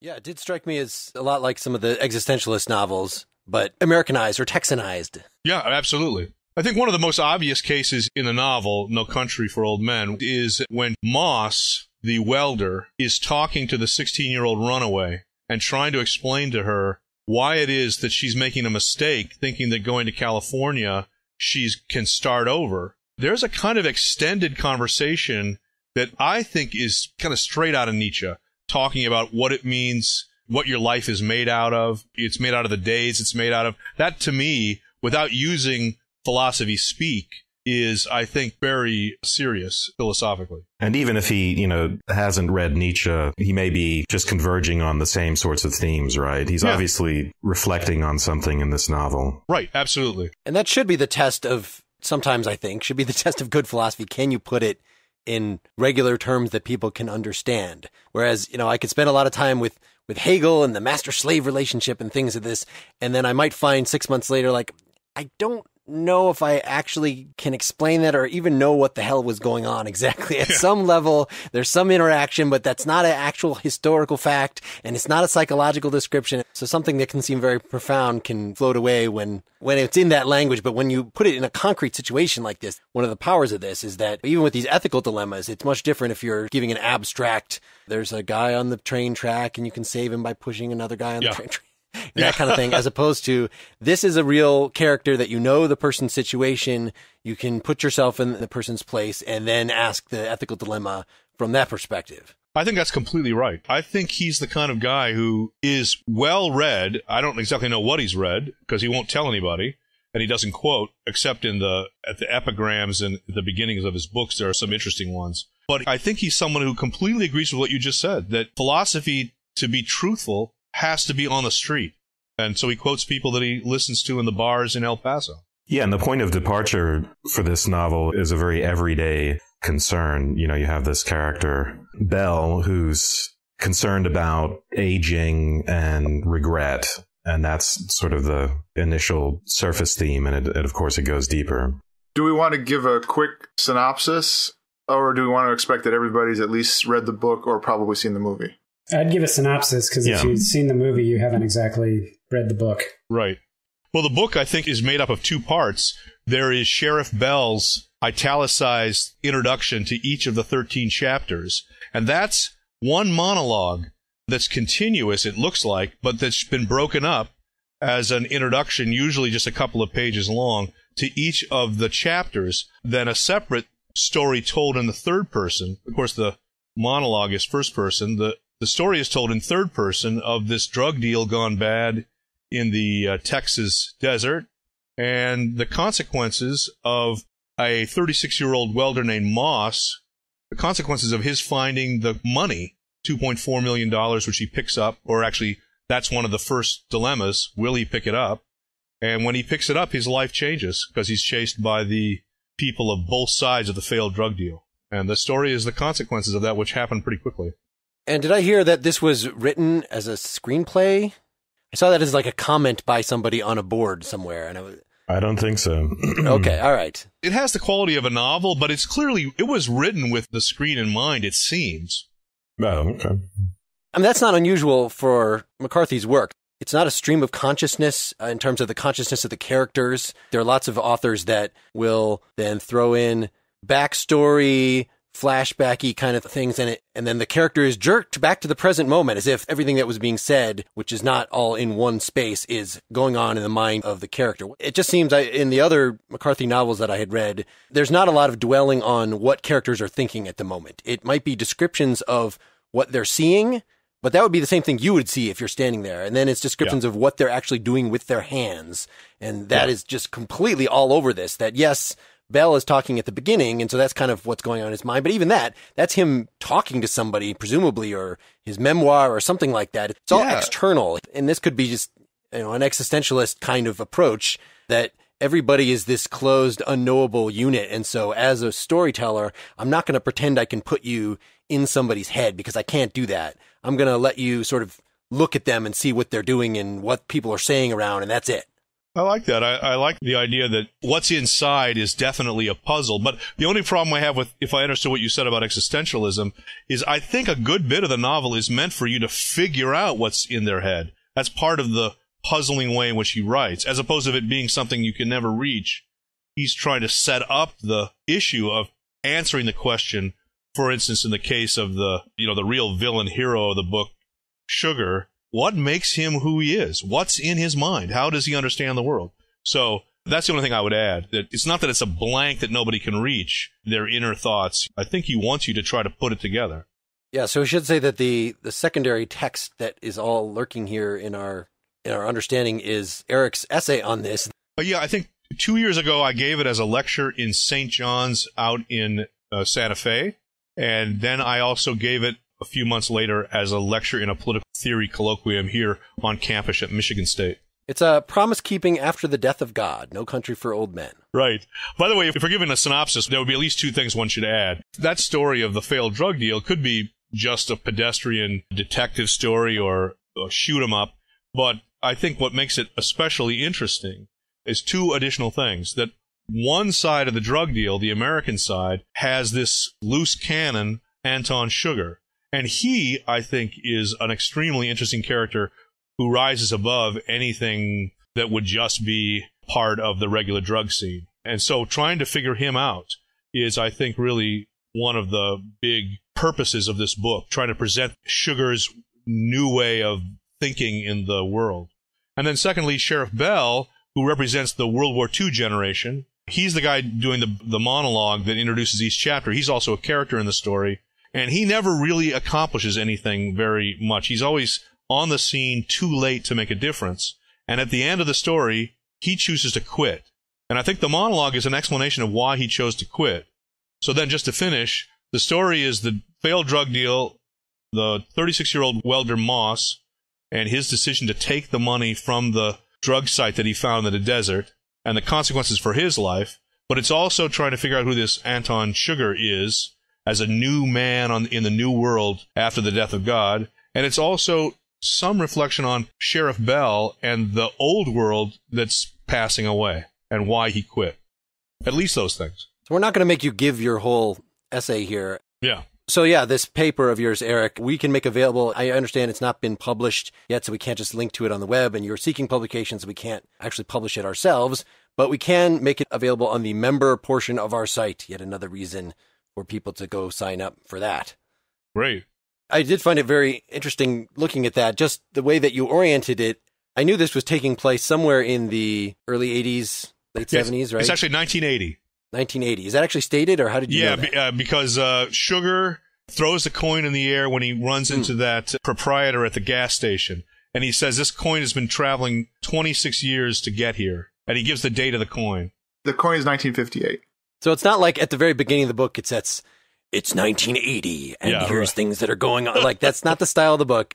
Yeah, it did strike me as a lot like some of the existentialist novels, but Americanized or Texanized. Yeah, absolutely. I think one of the most obvious cases in the novel, No Country for Old Men, is when Moss, the welder, is talking to the 16-year-old runaway and trying to explain to her why it is that she's making a mistake, thinking that going to California, she can start over. There's a kind of extended conversation that I think is kind of straight out of Nietzsche, talking about what it means, what your life is made out of. It's made out of the days it's made out of. That, to me, without using philosophy speak, is, I think, very serious philosophically. And even if he, hasn't read Nietzsche, he may be just converging on the same sorts of themes, right? He's obviously reflecting on something in this novel. Right, absolutely. And that should be the test of, sometimes I think, should be the test of good philosophy. Can you put it in regular terms that people can understand? Whereas, I could spend a lot of time with Hegel and the master-slave relationship and things of this, and then I might find 6 months later, like, I don't know if I actually can explain that or even know what the hell was going on exactly. At some level, there's some interaction, but that's not an actual historical fact, and it's not a psychological description. So something that can seem very profound can float away when it's in that language. But when you put it in a concrete situation like this, one of the powers of this is that even with these ethical dilemmas, it's much different if you're giving an abstract, there's a guy on the train track and you can save him by pushing another guy on the train track. That kind of thing, as opposed to this is a real character that the person's situation, you can put yourself in the person's place and then ask the ethical dilemma from that perspective. I think that's completely right. I think he's the kind of guy who is well read. I don't exactly know what he's read because he won't tell anybody, and he doesn't quote except at the epigrams and the beginnings of his books. There are some interesting ones. But I think he's someone who completely agrees with what you just said, that philosophy, to be truthful, has to be on the street. And so he quotes people that he listens to in the bars in El Paso. Yeah, and the point of departure for this novel is a very everyday concern. You have this character, Belle, who's concerned about aging and regret. And that's sort of the initial surface theme. And of course, it goes deeper. Do we want to give a quick synopsis, or do we want to expect that everybody's at least read the book or probably seen the movie? I'd give a synopsis because if you've seen the movie, you haven't exactly read the book. Right. Well, the book, I think, is made up of two parts. There is Sheriff Bell's italicized introduction to each of the 13 chapters. And that's one monologue that's continuous, it looks like, but that's been broken up as an introduction, usually just a couple of pages long, to each of the chapters. Then a separate story told in the third person. Of course, the monologue is first person. The story is told in third person of this drug deal gone bad in the Texas desert and the consequences of a 36-year-old welder named Moss, the consequences of his finding the money, $2.4 million, which he picks up, or actually that's one of the first dilemmas. Will he pick it up? And when he picks it up, his life changes because he's chased by the people of both sides of the failed drug deal. And the story is the consequences of that, which happened pretty quickly. And did I hear that this was written as a screenplay? I saw that as like a comment by somebody on a board somewhere. And I don't think so. Okay, all right. It has the quality of a novel, but it was written with the screen in mind, it seems. Oh, okay. I mean, that's not unusual for McCarthy's work. It's not a stream of consciousness in terms of the consciousness of the characters. There are lots of authors that will then throw in backstory, flashbacky kind of things in it, and then the character is jerked back to the present moment as if everything that was being said, which is not all in one space, is going on in the mind of the character. It just seems in the other McCarthy novels that I had read, there's not a lot of dwelling on what characters are thinking at the moment. It might be descriptions of what they're seeing, but that would be the same thing you would see if you're standing there. And then it's descriptions of what they're actually doing with their hands. And that is just completely all over this, that yes, Bell is talking at the beginning, and so that's kind of what's going on in his mind. But even that's him talking to somebody, presumably, or his memoir or something like that. It's all external. And this could be just an existentialist kind of approach that everybody is this closed, unknowable unit. And so as a storyteller, I'm not going to pretend I can put you in somebody's head because I can't do that. I'm going to let you sort of look at them and see what they're doing and what people are saying around, and that's it. I like that. I like the idea that what's inside is definitely a puzzle. But the only problem I have with, if I understood what you said about existentialism, is I think a good bit of the novel is meant for you to figure out what's in their head. That's part of the puzzling way in which he writes, as opposed to it being something you can never reach. He's trying to set up the issue of answering the question. For instance, in the case of the real villain hero of the book, Sugar, what makes him who he is? What's in his mind? How does he understand the world? So that's the only thing I would add. That it's not that it's a blank that nobody can reach, their inner thoughts. I think he wants you to try to put it together. Yeah, so we should say that the secondary text that is all lurking here in our understanding is Eric's essay on this. But yeah, I think 2 years ago I gave it as a lecture in St. John's out in Santa Fe. And then I also gave it a few months later as a lecture in a political theory colloquium here on campus at Michigan State. It's a promise-keeping after the death of God, No Country for Old Men. Right. By the way, if we're giving a synopsis, there would be at least two things one should add. That story of the failed drug deal could be just a pedestrian detective story or a shoot 'em up, but I think what makes it especially interesting is two additional things. That one side of the drug deal, the American side, has this loose cannon, Anton Sugar. And he, I think, is an extremely interesting character who rises above anything that would just be part of the regular drug scene. And so trying to figure him out is, I think, really one of the big purposes of this book, trying to present Sugar's new way of thinking in the world. And then secondly, Sheriff Bell, who represents the World War II generation. He's the guy doing the monologue that introduces each chapter. He's also a character in the story. And he never really accomplishes anything very much. He's always on the scene too late to make a difference. And at the end of the story, he chooses to quit. And I think the monologue is an explanation of why he chose to quit. So then just to finish, the story is the failed drug deal, the 36-year-old welder Moss, and his decision to take the money from the drug site that he found in the desert, and the consequences for his life. But it's also trying to figure out who this Anton Sugar is as a new man in the new world after the death of God. And it's also some reflection on Sheriff Bell and the old world that's passing away and why he quit. At least those things. So we're not going to make you give your whole essay here. Yeah. So yeah, this paper of yours, Eric, we can make available. I understand it's not been published yet, so we can't just link to it on the web, and you're seeking publications, so we can't actually publish it ourselves, but we can make it available on the member portion of our site. Yet another reason for people to go sign up for that. Great. I did find it very interesting looking at that, just the way that you oriented it. I knew this was taking place somewhere in the early 80s, late 70s, right? It's actually 1980. 1980. Is that actually stated, or how did you know that? Because Sugar throws the coin in the air when he runs into that proprietor at the gas station. And he says, this coin has been traveling 26 years to get here. And he gives the date of the coin. The coin is 1958. So it's not like at the very beginning of the book it says, it's 1980, and here's things that are going on. Like, that's not the style of the book.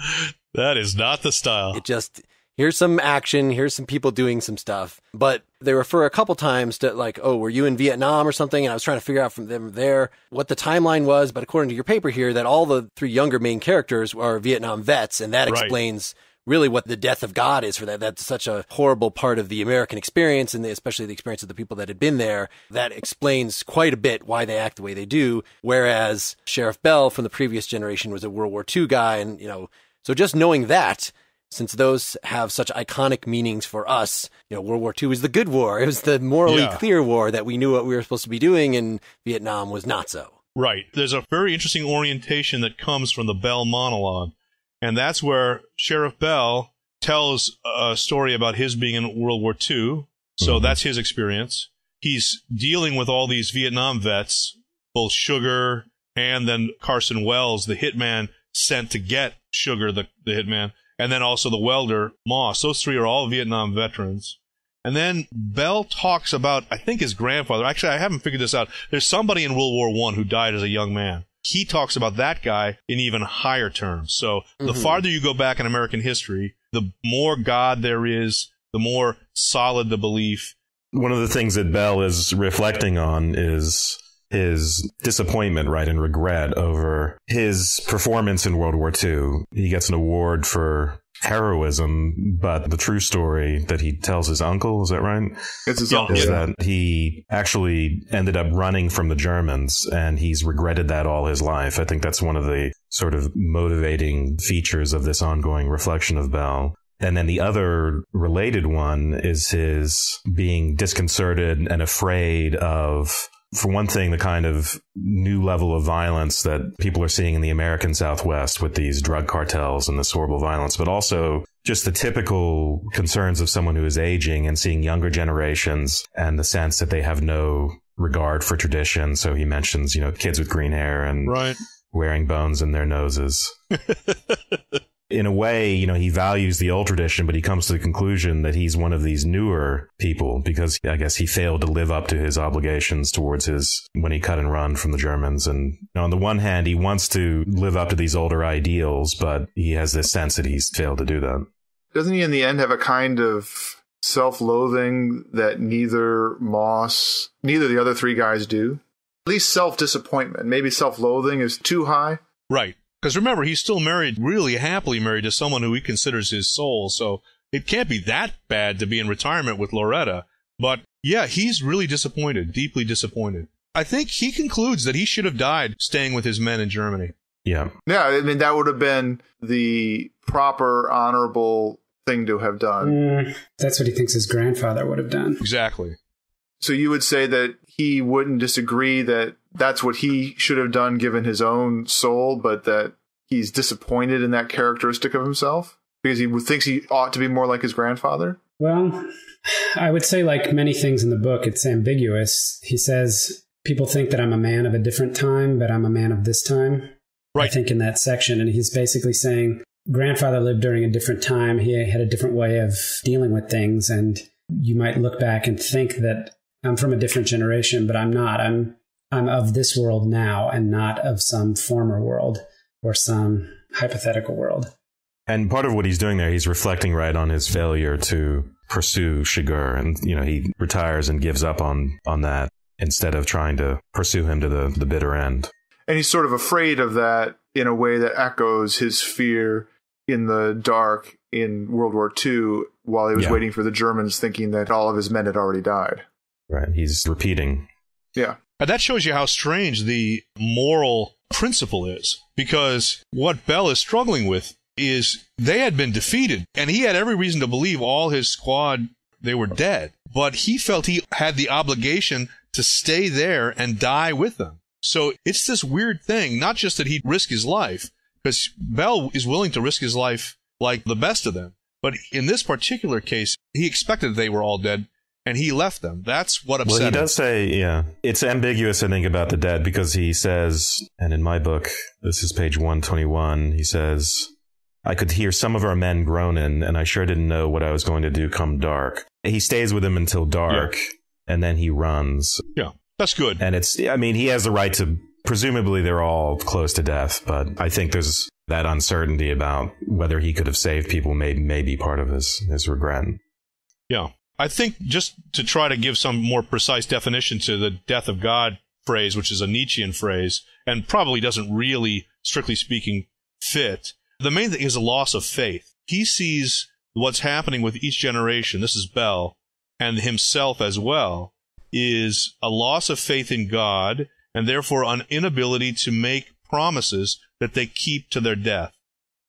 That is not the style. It just, here's some action, here's some people doing some stuff. But they refer a couple times to, like, oh, were you in Vietnam or something? And I was trying to figure out from them there what the timeline was. But according to your paper here, that all the three younger main characters are Vietnam vets, and that explains really what the death of God is for that. That's such a horrible part of the American experience, and especially the experience of the people that had been there. That explains quite a bit why they act the way they do. Whereas Sheriff Bell from the previous generation was a World War II guy. And, so just knowing that, since those have such iconic meanings for us, World War II is the good war. It was the morally clear war that we knew what we were supposed to be doing, and Vietnam was not so. Right. There's a very interesting orientation that comes from the Bell monologue. And that's where Sheriff Bell tells a story about his being in World War II. So that's his experience. He's dealing with all these Vietnam vets, both Sugar and then Carson Wells, the hitman sent to get Sugar, the hitman, and then also the welder, Moss. Those three are all Vietnam veterans. And then Bell talks about, I think, his grandfather. Actually, I haven't figured this out. There's somebody in World War I who died as a young man. He talks about that guy in even higher terms. So the farther you go back in American history, the more God there is, the more solid the belief. One of the things that Bell is reflecting on is his disappointment, right, and regret over his performance in World War II. He gets an award for heroism, but the true story that he tells his uncle, is that right? It's his uncle. Is that he actually ended up running from the Germans, and he's regretted that all his life. I think that's one of the sort of motivating features of this ongoing reflection of Bell. And then the other related one is his being disconcerted and afraid of, for one thing, the kind of new level of violence that people are seeing in the American Southwest with these drug cartels and this horrible violence, but also just the typical concerns of someone who is aging and seeing younger generations and the sense that they have no regard for tradition. So he mentions, kids with green hair and wearing bones in their noses. In a way, he values the old tradition, but he comes to the conclusion that he's one of these newer people because I guess he failed to live up to his obligations towards when he cut and run from the Germans. And on the one hand, he wants to live up to these older ideals, but he has this sense that he's failed to do that. Doesn't he in the end have a kind of self-loathing that neither the other three guys do? At least self-disappointment. Maybe self-loathing is too high. Right. Because remember, he's still married, really happily married to someone who he considers his soul, so it can't be that bad to be in retirement with Loretta. But yeah, he's really disappointed, deeply disappointed. I think he concludes that he should have died staying with his men in Germany. Yeah. Yeah, I mean, that would have been the proper, honorable thing to have done. That's what he thinks his grandfather would have done. Exactly. So you would say that he wouldn't disagree that that's what he should have done given his own soul, but that he's disappointed in that characteristic of himself because he thinks he ought to be more like his grandfather? Well, I would say, like many things in the book, it's ambiguous. He says, people think that I'm a man of a different time, but I'm a man of this time. Right. I think in that section. And he's basically saying, grandfather lived during a different time. He had a different way of dealing with things. And you might look back and think that I'm from a different generation, but I'm not. I'm of this world now and not of some former world or some hypothetical world. And part of what he's doing there, he's reflecting right on his failure to pursue Shigur. And, he retires and gives up on that instead of trying to pursue him to the bitter end. And he's sort of afraid of that in a way that echoes his fear in the dark in World War II while he was waiting for the Germans, thinking that all of his men had already died. Right. He's repeating. Yeah. And that shows you how strange the moral principle is, because what Bell is struggling with is they had been defeated, and he had every reason to believe all his squad, they were dead. But he felt he had the obligation to stay there and die with them. So it's this weird thing, not just that he'd risk his life, because Bell is willing to risk his life like the best of them. But in this particular case, he expected they were all dead, and he left them. That's what upset him. Well, he does say, it's ambiguous, I think, about the dead, because he says, and in my book, this is page 121, he says, I could hear some of our men groaning, and I sure didn't know what I was going to do come dark. He stays with them until dark, and then he runs. Yeah, that's good. And he has the right to, presumably they're all close to death, but I think there's that uncertainty about whether he could have saved people may be part of his regret. Yeah. I think just to try to give some more precise definition to the death of God phrase, which is a Nietzschean phrase, and probably doesn't really, strictly speaking, fit, the main thing is a loss of faith. He sees what's happening with each generation, this is Bell, and himself as well, is a loss of faith in God, and therefore an inability to make promises that they keep to their death.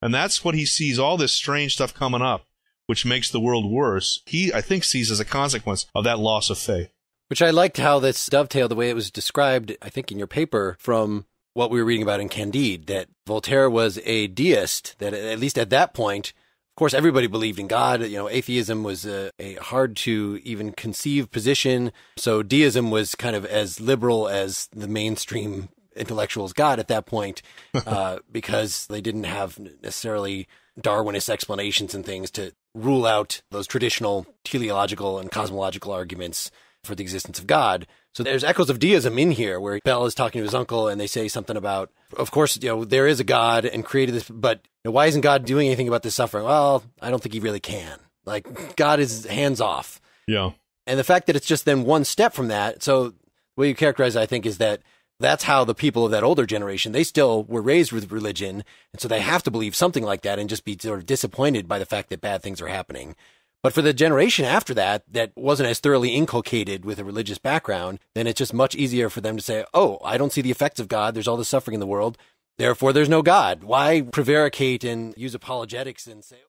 And that's what he sees, all this strange stuff coming up, which makes the world worse, he, I think, sees as a consequence of that loss of faith. Which I liked how this dovetailed the way it was described, I think, in your paper from what we were reading about in Candide, that Voltaire was a deist, that at least at that point, of course, everybody believed in God. Atheism was a hard to even conceive position. So deism was kind of as liberal as the mainstream intellectuals got at that point, because they didn't have necessarily Darwinist explanations and things to rule out those traditional teleological and cosmological arguments for the existence of God. So there's echoes of deism in here where Bell is talking to his uncle and they say something about, of course, there is a God and created this, but why isn't God doing anything about this suffering? Well, I don't think he really can. Like, God is hands off. Yeah. And the fact that it's just then one step from that. So the way you characterize it, I think, is that that's how the people of that older generation, they still were raised with religion. And so they have to believe something like that and just be sort of disappointed by the fact that bad things are happening. But for the generation after that, that wasn't as thoroughly inculcated with a religious background, then it's just much easier for them to say, oh, I don't see the effects of God. There's all this suffering in the world. Therefore, there's no God. Why prevaricate and use apologetics and say...